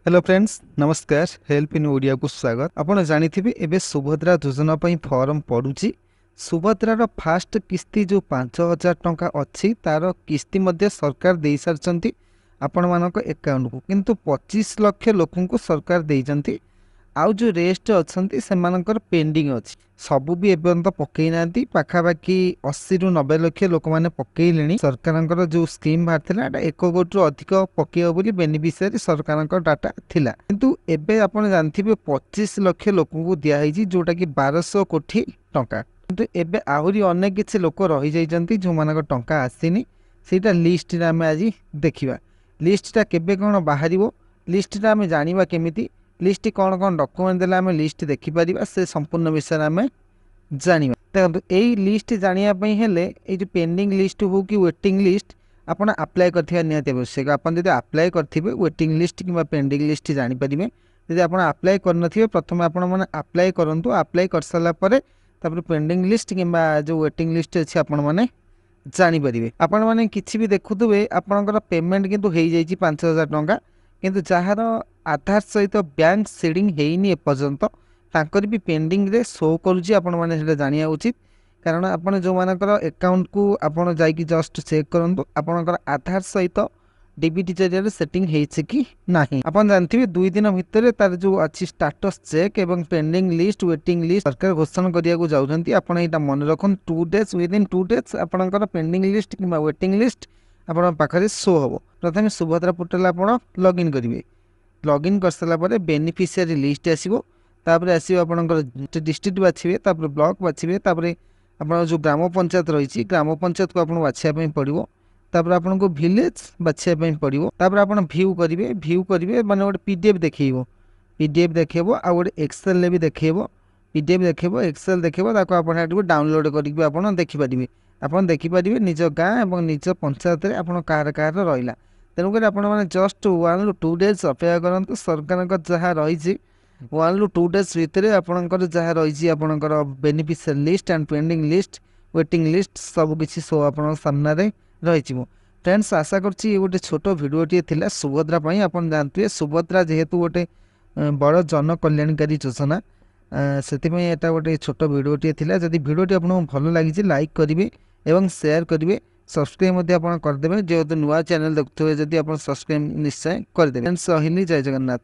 Hello friends नमस्कार help in Odia को स्वागत। आपन जानिथिबे एबे सुभद्रा योजना पई फॉर्म पडुची। सुभद्रार फास्ट किस्ती जो 5000 टंका अच्छी तार किस्ती मध्य सरकार दे सारचंती आपण मानक अकाउंट को, किंतु 25 लाख लोकन को सरकार देइचंती। आउ जो रेस्ट अछंती सेमानकर पेंडिंग अछि, सबु भी एबन तो पकई नांती। पाखापाखि 80 रु 90 लाख लोक माने पकईलेनी। सरकारंकर जो स्कीम बाहर थिला एटा 1 कोटी रु अधिक पकेइबो बोली बेनिफिशियरी सरकारंकर डाटा थिला, किंतु एबे आपण जानथिबे 25 लाख लोक को दिया हैजी जोटा कि 1200 कोटी टंका। किंतु एबे आहुरी अनेक किछि लोक रहि जाइचंती जो मानक टंका आसीनी। सेटा लिस्ट रे हम आज देखिबा। लिस्टटा केबे कोन बाहरिबो, लिस्टटा हम जानिबा केमिति, लिस्ट कौन कौन डॉक्यूमेंट देला हमें लिस्ट देखि परिबा, से संपूर्ण विषय हमें जानिबा। देखो एई लिस्ट जानिया पई हेले ए जो पेंडिंग लिस्ट हो कि वेटिंग लिस्ट आपण अप्लाई करथिया नियत आवश्यक। आपण जदि अप्लाई करथिबे वेटिंग लिस्ट किबा पेंडिंग लिस्ट जानि परिबे। जदि आपण अप्लाई कर नथिबे प्रथम आपण माने अप्लाई करंतु। अप्लाई कर साला परे तापर पेंडिंग लिस्ट किबा जो वेटिंग लिस्ट अछि आपण माने जानि परिबे। आपण माने किछि भी देखुथबे आपणकर पेमेंट किंतु हेई जाईची 5000 टंका, किंतु जहार आधार सहित बैंक सीडिंग हेइनी एपर्यंत तांकर भी पेंडिंग रे शो करूची। आपण माने सेटा जानिया उचित, कारण आपण जो मानकर अकाउंट को आपण जाईकी जस्ट चेक करंतु आपणकर आधार सहित डीबीटी जरिया सेटिंग हेइछि कि नाही। आपण जानथिबे 2 दिन भितर तार जो अछि स्टेटस चेक एवं पेंडिंग लिस्ट वेटिंग लिस्ट सरकार घोषणा करिया को जाउछंती। आपण एटा मन रखन 2 डेज विदिन 2 डेज आपणकर पेंडिंग लिस्ट किबा वेटिंग लिस्ट आपण पाखरे शो हबो। प्रथमे सुभद्रा पोर्टल आपण लॉगिन करिवे। लॉगिन कर साला परे बेनिफिशियरी लिस्ट आसीबो। तापर आसीबो आपणकर डिस्ट्रिक्ट बाछिबे, तापर ब्लॉक बाछिबे, तापर आपण जो ग्राम पंचायत रहिछि ग्राम पंचायत को आपण बाछिया पई पड़िबो। तापर आपण को विलेज बाछिया पई पड़िबो। तापर आपण व्यू करिवे माने गोटे पीडीएफ देखैबो। पीडीएफ देखेबो आ गोटे एक्सेल ले भी देखेबो। पीडीएफ देखेबो एक्सेल देखेबो, ताको आपण हेटु डाउनलोड करिके आपण देखि परिबे। आपण देखि परिबे निज गाँ एवं निज पंचायत रे आपण कार रहिला। तेणुकर आपण मैंने जस्ट 1 ରୁ 2 डेज अपेक्षा करंतु। सरकार जहाँ रही 1 ରୁ 2 डेज भितर आपणकर जहाँ रही आपणकर beneficiary list and pending list waiting list सब किसी शो आपण सामने रही। फ्रेंड्स आशा करछि ये गोटे छोट भिडियोटे थिला सुभद्रा पई। आपण जानते सुभद्रा जेहेतु गोटे बड़ जन कल्याणकारी योजना, से एटा गोटे छोट भिडियोटे थिला। जदि भिडियोटी आपको भल लगी लाइक करेंगे एवं शेयर करेंगे, सब्सक्राइब करदे। जेहेतु नुआ चैनल देखुए जदि आप सब्सक्राइब निश्चय करदे। फ्रेंड्स रहिली, जय जगन्नाथ।